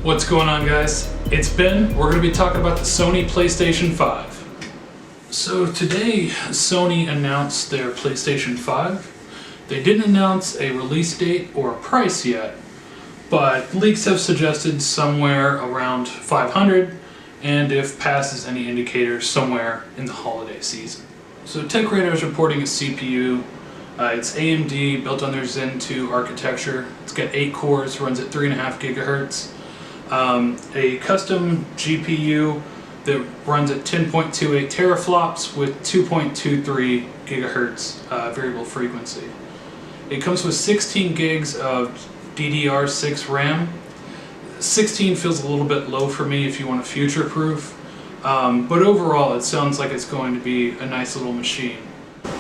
What's going on, guys? It's Ben. We're going to be talking about the Sony PlayStation 5. So today, Sony announced their PlayStation 5. They didn't announce a release date or a price yet, but leaks have suggested somewhere around $500, and if past is any indicator, somewhere in the holiday season. So TechRadar is reporting a CPU. It's AMD, built on their Zen 2 architecture. It's got 8 cores, runs at 3.5 gigahertz. A custom GPU that runs at 10.28 teraflops with 2.23 gigahertz variable frequency. It comes with 16 gigs of DDR6 RAM. 16 feels a little bit low for me if you want to future-proof, but overall it sounds like it's going to be a nice little machine.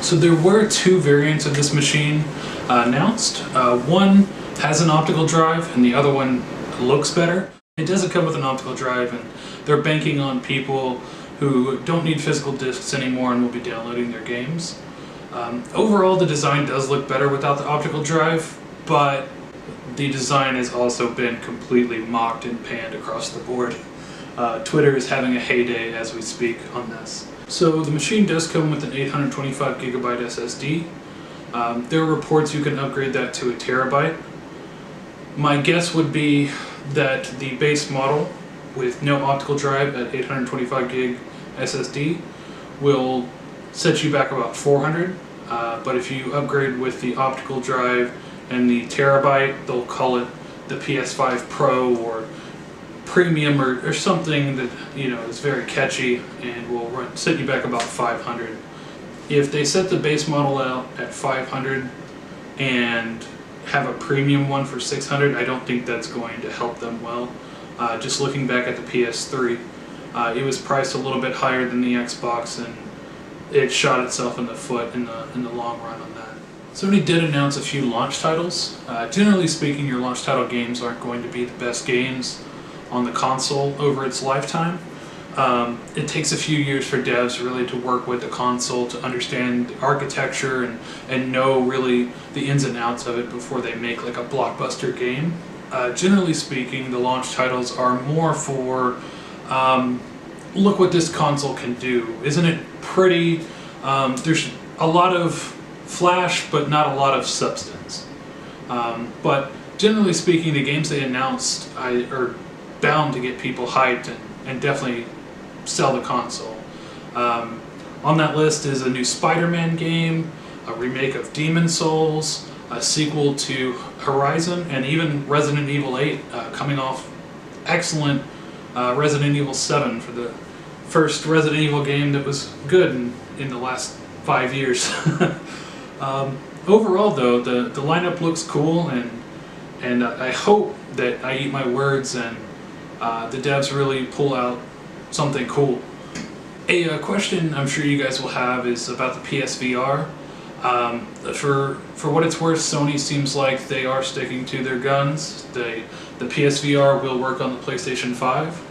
So there were 2 variants of this machine announced. One has an optical drive and the other one looks better. It doesn't come with an optical drive, and they're banking on people who don't need physical discs anymore and will be downloading their games. Overall, the design does look better without the optical drive, but the design has also been completely mocked and panned across the board. Twitter is having a heyday as we speak on this. So the machine does come with an 825 gigabyte SSD. There are reports you can upgrade that to a terabyte. My guess would be that the base model with no optical drive at 825 gig SSD will set you back about 400, but if you upgrade with the optical drive and the terabyte, they'll call it the PS5 Pro or Premium or something that is very catchy and will set you back about 500. If they set the base model out at 500 and have a premium one for 600, I don't think that's going to help them well. Just looking back at the PS3, it was priced a little bit higher than the Xbox, and it shot itself in the foot in the long run on that. Sony did announce a few launch titles. Generally speaking, your launch title games aren't going to be the best games on the console over its lifetime. It takes a few years for devs really to work with the console to understand the architecture and know really the ins and outs of it before they make like a blockbuster game. Generally speaking, the launch titles are more for look what this console can do. Isn't it pretty? There's a lot of flash but not a lot of substance. But generally speaking, the games they announced are bound to get people hyped and definitely sell the console. On that list is a new Spider-Man game, a remake of Demon's Souls, a sequel to Horizon, and even Resident Evil 8 coming off excellent Resident Evil 7 for the first Resident Evil game that was good in the last 5 years. Overall though, the lineup looks cool, and I hope that I eat my words and the devs really pull out something cool. A question I'm sure you guys will have is about the PSVR. For what it's worth, Sony seems like they are sticking to their guns. The PSVR will work on the PlayStation 5.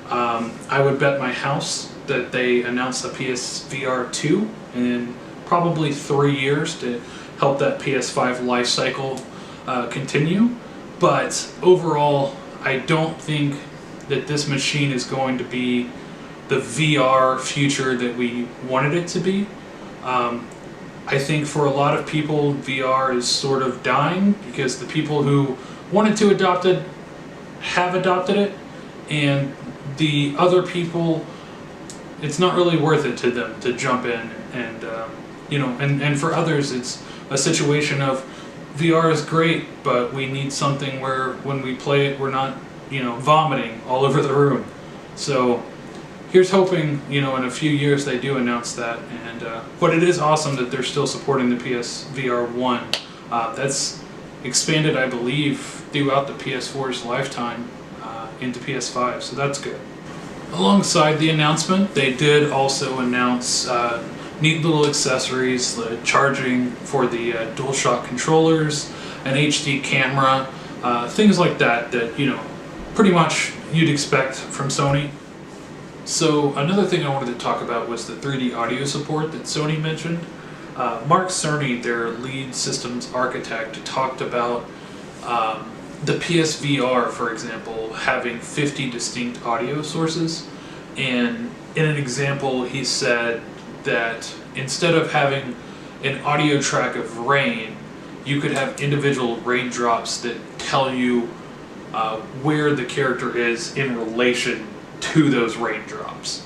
I would bet my house that they announce the PSVR 2 in probably 3 years to help that PS5 life cycle continue. But overall, I don't think that this machine is going to be the VR future that we wanted it to be. I think for a lot of people, VR is sort of dying because the people who wanted to adopt it have adopted it, and the other people, it's not really worth it to them to jump in, and for others it's a situation of VR is great, but we need something where when we play it we're not vomiting all over the room. So here's hoping in a few years they do announce that. And but it is awesome that they're still supporting the PSVR 1. That's expanded, I believe, throughout the PS4's lifetime into PS5, so that's good. Alongside the announcement, they did also announce neat little accessories, the charging for the DualShock controllers, an HD camera, things like that pretty much you'd expect from Sony. So another thing I wanted to talk about was the 3D audio support that Sony mentioned. Mark Cerny, their lead systems architect, talked about the PSVR, for example, having 50 distinct audio sources. And in an example, he said that instead of having an audio track of rain, you could have individual raindrops that tell you where the character is in relation to those raindrops,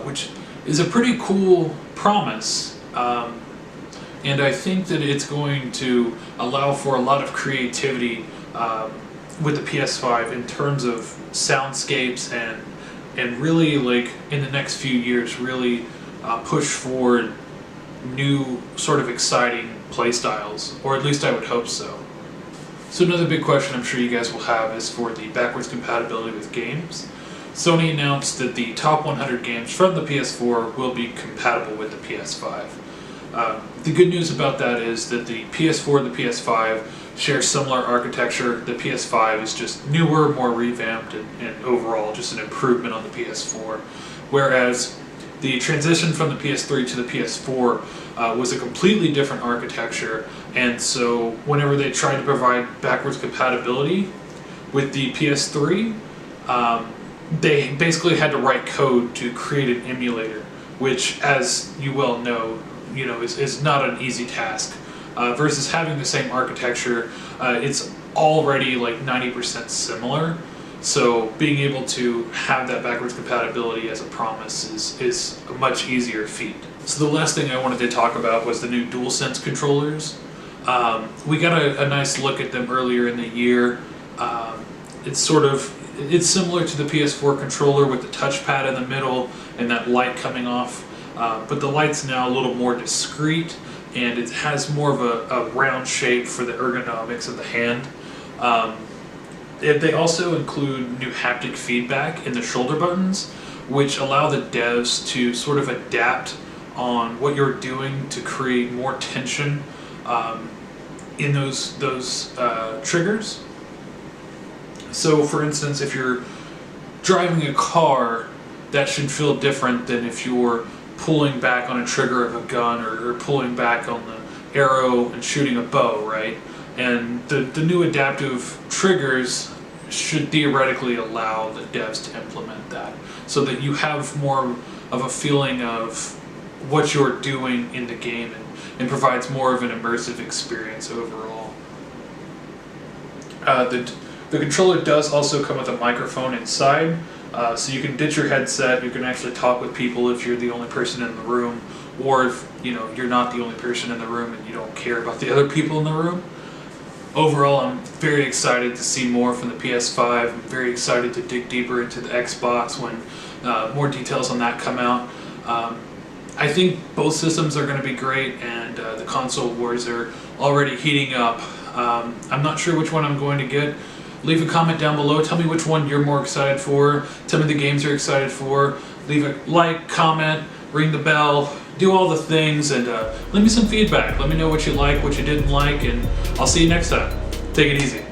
which is a pretty cool promise. And I think that it's going to allow for a lot of creativity with the PS5 in terms of soundscapes and really, like, in the next few years, really push forward new sort of exciting play styles, or at least I would hope so. So another big question I'm sure you guys will have is for the backwards compatibility with games. Sony announced that the top 100 games from the PS4 will be compatible with the PS5. The good news about that is that the PS4 and the PS5 share similar architecture. The PS5 is just newer, more revamped, and overall just an improvement on the PS4. Whereas the transition from the PS3 to the PS4 was a completely different architecture, and so whenever they tried to provide backwards compatibility with the PS3, they basically had to write code to create an emulator, which, as you well know, is not an easy task. Versus having the same architecture, it's already like 90% similar. So being able to have that backwards compatibility as a promise is a much easier feat. So the last thing I wanted to talk about was the new DualSense controllers. We got a nice look at them earlier in the year. It's similar to the PS4 controller with the touchpad in the middle and that light coming off, but the light's now a little more discreet, and it has more of a round shape for the ergonomics of the hand. They also include new haptic feedback in the shoulder buttons, which allow the devs to sort of adapt on what you're doing to create more tension in those triggers. So for instance, if you're driving a car, that should feel different than if you're pulling back on a trigger of a gun or pulling back on the arrow and shooting a bow, right? And the new adaptive triggers should theoretically allow the devs to implement that so that you have more of a feeling of what you're doing in the game and provides more of an immersive experience overall. The controller does also come with a microphone inside, so you can ditch your headset. You can actually talk with people if you're the only person in the room, or if you're not the only person in the room and you don't care about the other people in the room. Overall, I'm very excited to see more from the PS5. I'm very excited to dig deeper into the Xbox when more details on that come out. I think both systems are going to be great, and the console wars are already heating up. I'm not sure which one I'm going to get. Leave a comment down below. Tell me which one you're more excited for. Tell me the games you're excited for. Leave a like, comment, ring the bell, do all the things, and leave me some feedback. Let me know what you like, what you didn't like, and I'll see you next time. Take it easy.